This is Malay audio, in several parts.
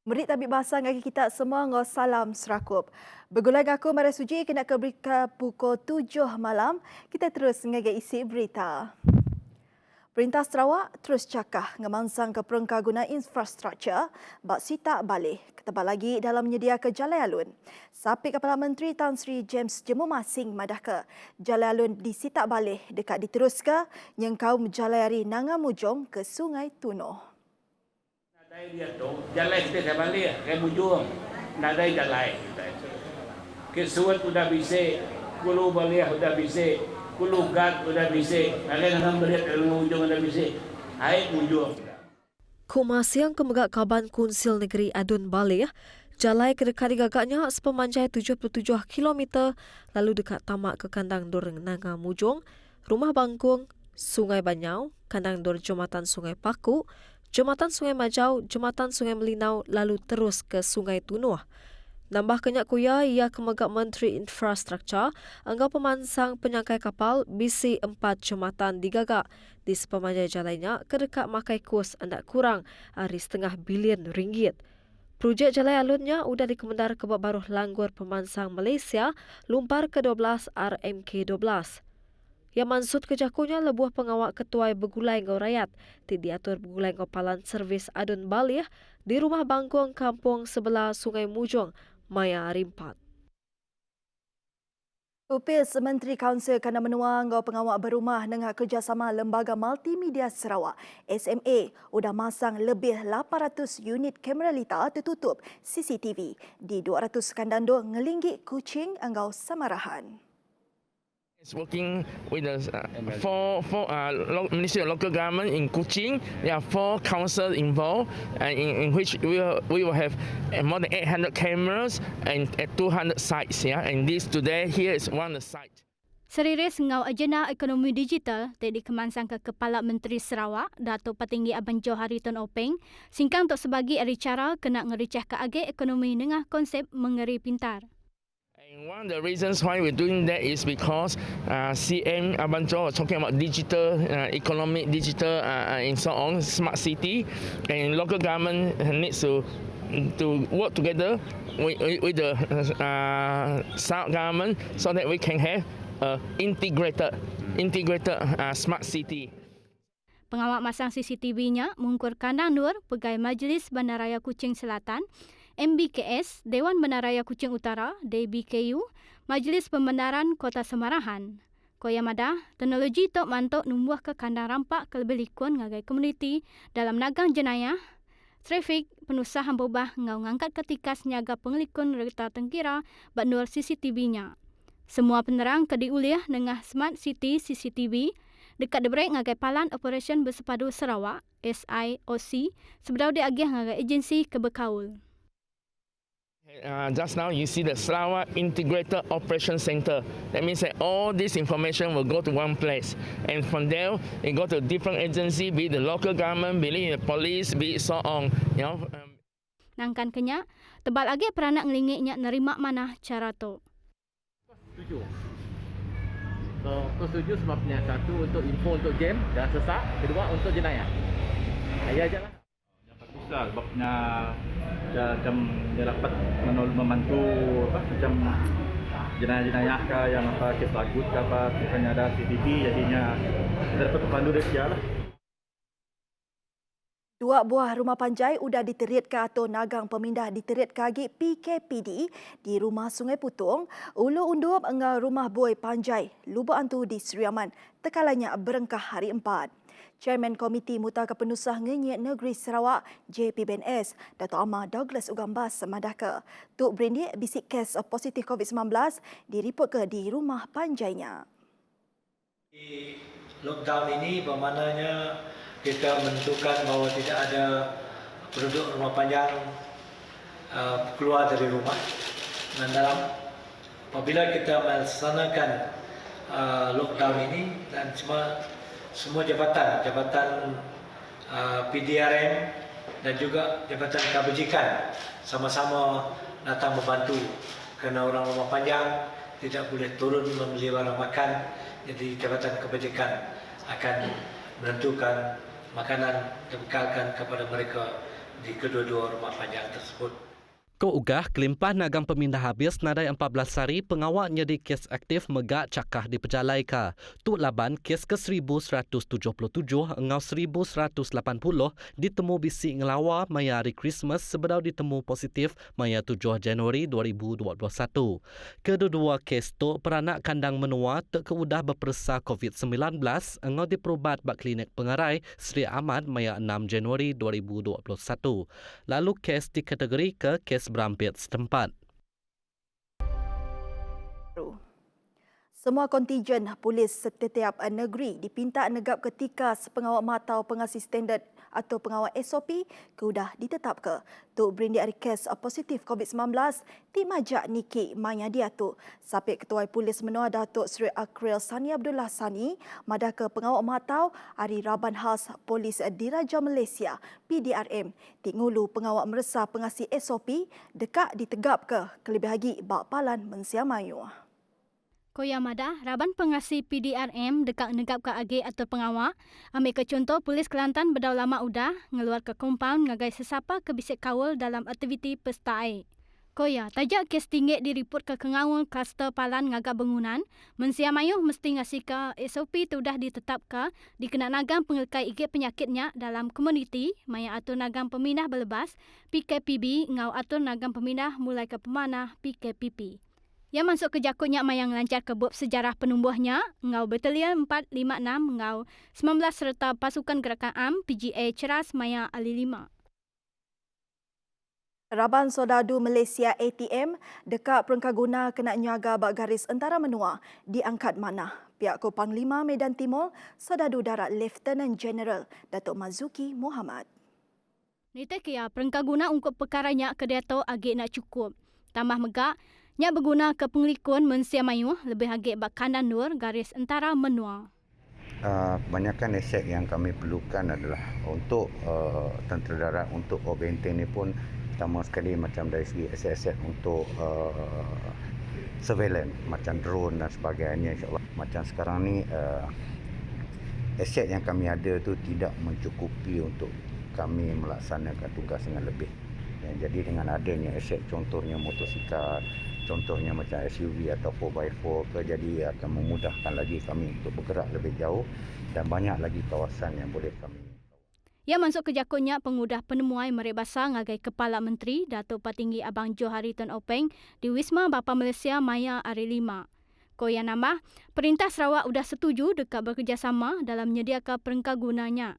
Murid tabik bahasa ngagi kita semua ngau salam serakup. Bergulai aku Maria Suji kena ke berita pukul 7 malam. Kita terus ngagi isi berita. Perintah Sarawak terus cakah ngemansang ke perengkah guna infrastruktur bak sitak balik. Ketebal lagi dalam menyedia ke Jalan Alun. Sapik Kepala Menteri Tan Sri James Jemu Masing madah ke Jalan Alun disitak balik dekat diteruskan yang kaum jalayari Nangamujong ke Sungai Tunoh. Dia tu jalan kita dah balik ke Bujung. Nak ada jalan. Kesuat sudah bisa, Kulu Baliah sudah bisa, Kulu Gat sudah bisa. Kalian nak beri ke Bujung sudah bisa. Hai Bujung. Kumasiang Kemegak Kaban Kunsil Negeri Adun Baleh, jalai ke dekat digagaknya sepemanjai 77 km lalu dekat tamak ke kandang Doreng Nanga Mujong, Rumah Bangkung, Sungai Banyau, kandang Dor Jumatan Sungai Paku, Jumatan Sungai Majau, Jumatan Sungai Melinau lalu terus ke Sungai Tunuh. Nambah kenyak kuya, ia Kemegak Menteri Infrastruktur anggap pemansang penyangkai kapal BC4 Jumatan digagak di sepemanjai jalannya ke dekat makai kos anda kurang RM1,5 bilion. Projek Jalai Alunnya sudah dikemendar ke baruh Langgur Pemansang Malaysia lumpar ke-12 RMK12. Yang mansut kejakunya lebuh pengawak ketuai bergulai ngau rakyat ti diatur bergulai ngau palan servis Adun Baleh di Rumah Bangkuang kampung sebelah Sungai Mujong, Maya Rimpat. Upis Menteri Kaunsil kena menua ngau pengawak berumah dengan kerjasama Lembaga Multimedia Sarawak SMA sudah masang lebih 800 unit kamera litar tertutup CCTV di 200 kandando ngelinggik Kuching Angau Samarahan. It's working with the Ministry of Local Government in Kuching. There are 4 councils involved, in which we will have more than 800 cameras and at 200 sites. Yeah, and this today here is one of the sites. Serius ngau agenda ekonomi digital tadi kemansang ke Kepala Menteri Sarawak Datuk Petinggi Abang Johari Tun Openg singkang untuk sebagai ari cara kena ngericah ke age ekonomi dengan konsep mengeri pintar. And one of the reasons why we're doing that is because CM Abang Joh was talking about digital economic, digital and so on, smart city, and local government needs to work together with the South government so that we can have integrated smart city. Pengawak masang CCTV-nya mengukur kandang nur Pegawai Majlis Bandaraya Kuching Selatan, MBKS, Dewan Bandaraya Kuching Utara, DBKU, Majlis Pembandaran Kota Semarahan. Koyamada, teknologi tok mantok numbuh ke kandang rampak ke lebih likun ngagai komuniti dalam nagang jenayah, trafik, penusahan bobah ngau ngangkat ketika senyaga pengelikun reta tengkira bak nur CCTV-nya. Semua penerang ke diuliah dengan Smart City CCTV dekat debrek ngagai Palan Operation Bersepadu Sarawak, SIOC, sebedau diagih ngagai agensi kebekaul. Just now you see the Sarawak Integrated Operation Center. That means that all this information will go to one place, and from there it go to different agency, be it the local government, be it the police, be it so on. You know. Nangkan kenya, tebal lagi peranak ngelingiknya nerima mana cara tu. Setuju. So, aku setuju sebabnya satu untuk info untuk game dah sesak, kedua untuk jenayah. Ayah je lah. Dapat susah sebabnya macam dia dapat membantu macam jenayah-jenayah ke yang kes lagut ke apa, bukannya ada CCTV jadinya kita dapat pandu dia lah. 2 buah rumah panjai sudah diterit ke atau nagang pemindah diterit kagi PKPD di rumah Sungai Putung, Ulu Undup engau rumah buai panjai, Lubuk Antu di Seri Aman, tekalanya berengkah hari 4. Chairman Komiti Muta Kepenusah Ngenyek Negeri Sarawak, JPBNS, Dato' Amar Douglas Ugambas semadah ke Tuk Berindik bisik kes positif COVID-19 diripot ke di rumah panjainya. Di lockdown ini bermaknanya kita menentukan bahawa tidak ada penduduk rumah panjang keluar dari rumah. Dan dalam apabila kita melaksanakan lockdown ini dan semua jabatan PDRM dan juga Jabatan Kebajikan sama-sama datang membantu kerana orang Rumah Panjang tidak boleh turun membeli barang makan, jadi Jabatan Kebajikan akan menentukan makanan dibekalkan kepada mereka di kedua-dua rumah panjang tersebut. Ko ugah kelimpah nagang pemindah habis nadai 14 hari pengawal nyedi kes aktif megak cakah di pejalai ka. Tu laban kes ke 1177 engau 1180 ditemu bisi ngelawa maya hari Christmas sebedau ditemu positif maya 7 Januari 2021. Kedua-dua kes tu peranak kandang menua tak keudah berpersa COVID-19 engau diperubat bak klinik pengarai Sri Ahmad maya 6 Januari 2021. Lalu kes dikategori ke kes berampit setempat. Semua kontingen polis setiap negeri dipinta negap ketika sepengawal matau pengasih standard atau pengawal SOP kesudah ditetap ke untuk berindik hari kes positif COVID-19 di Majak Niki Maya Diatu. Sapik Ketua Polis Menua Datuk Seri Akril Sani Abdullah Sani madah ke pengawal matau hari Raban Khas Polis Diraja Malaysia PDRM di ngulu pengawal meresa pengasih SOP dekat ditegap ke kelebih lagi bak palan Mensiamayu. Koya Madah, Raban Pengasih PDRM dekat negap ke agi atau pengawal. Ambil ke contoh, Polis Kelantan berdau lama udah ngeluar ke kompaun ngagai sesapa ke bisik kawal dalam aktiviti pesta air. Koya, tajak kes tinggi diriput ke kengawal kluster palan ngagak bangunan. Mensia mayuh mesti ngasih ke SOP tu dah ditetap ke dikena nagam pengelkai igit penyakitnya dalam komuniti maya atur nagam pemindah berlebas PKPB ngau atur nagam pemindah mulai ke pemanah PKPP. Yang masuk ke jakutnya mayang lancar kebub sejarah penumbuhnya, ngau Batalion 456, ngau 19 serta pasukan gerakan AM PGA Ceras Maya Ali 5. Raban Sodadu Malaysia ATM dekat Perengkaguna kena nyaga bak garis antara menua diangkat manah. Pihak Ko Panglima Medan Timur, Sodadu Darat Lieutenant General Datuk Mazuki Muhammad. Nita kia Perengkaguna ungkup perkaranya ke Dato' agak nak cukup. Tambah megak, nya berguna ke pengelikun Mensia Mayuh lebih agak bak kandan nur garis antara menua. Kebanyakan aset yang kami perlukan adalah untuk tentera darat, untuk benteng ni pun pertama sekali macam dari segi aset-aset untuk surveillance macam drone dan sebagainya, insyaAllah. Macam sekarang ni aset yang kami ada tu tidak mencukupi untuk kami melaksanakan tugas dengan lebih. Jadi dengan adanya aset contohnya motosikal, contohnya macam SUV atau 4x4 ke, jadi akan memudahkan lagi kami untuk bergerak lebih jauh dan banyak lagi kawasan yang boleh kami. Yang masuk ke jakutnya pengudah penemuan merek basah ngagai Kepala Menteri Datuk Patinggi Abang Johari Tun Openg di Wisma Bapa Malaysia Maya Ari 5. Koya nambah, Perintah Sarawak sudah setuju dekat bekerjasama dalam menyediakan perengkagunanya.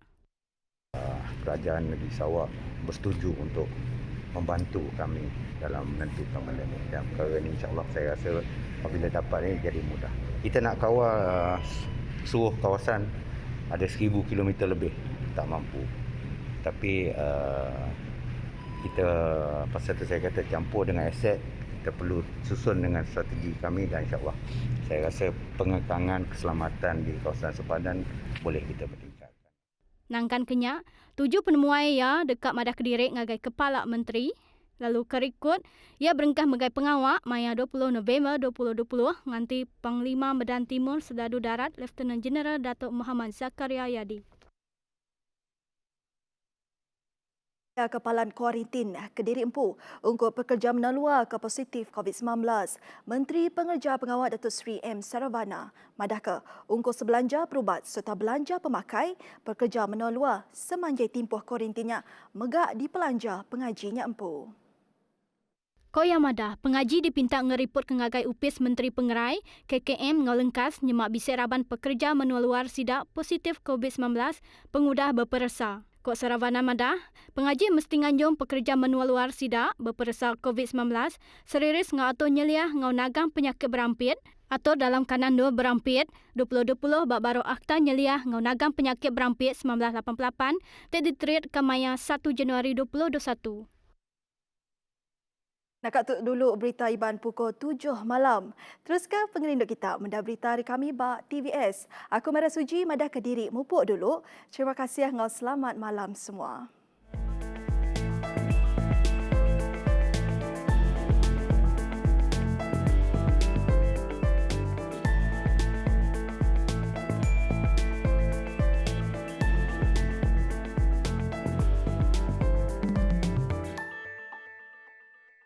Kerajaan Negeri Sarawak bersetuju untuk membantu kami dalam menentukan benda ini. Dan perkara ini insyaAllah saya rasa apabila dapat ini jadi mudah. Kita nak kawal seluruh kawasan ada 1000 km lebih, tak mampu. Tapi kita pasal itu saya kata campur dengan aset, kita perlu susun dengan strategi kami dan insyaAllah saya rasa pengekangan keselamatan di kawasan sepadan boleh kita bertingkatkan. Nangkan kenyak, 7 penemuan ia dekat Madah Kediri ngagai Kepala Menteri. Lalu kerikut, ia berengkah megai pengawak maya 20 November 2020 nganti Panglima Medan Timur Serdadu Darat Lieutenant General Datuk Muhammad Zakaria Yadi. Kepalan kuarantin Kediri Empu untuk pekerja menalua ke positif COVID-19. Menteri Pengerja Pengawal Datuk Seri M. Saravana madah ke untuk sebelanja perubat serta belanja pemakai pekerja menalua semanjai timpuh kuarantinnya megak di pelanja pengajinya Empu. Koya Madah, pengaji dipinta ngeriput ke ngagai upis Menteri Pengerai KKM ngolengkas nyemak bisik raban pekerja menua luar sidak positif COVID-19 pengudah berperasa. Kok Saravana Madah, pengaji mesti nganjung pekerja menua luar sidak berperasa COVID-19 seriris ngau nyeliah ngau nagang penyakit berampit atau dalam kanan dua berampit 2020 bak baru akta nyeliah ngau nagang penyakit berampit 1988 tak diterit ke maya 1 Januari 2021. Nak katuk dulu berita Iban pukul 7 malam. Teruskan pengerinduk kita mendah berita hari kami bak TVS. Aku Mara Suji madah Kediri mupuk dulu. Terima kasih ngau selamat malam semua.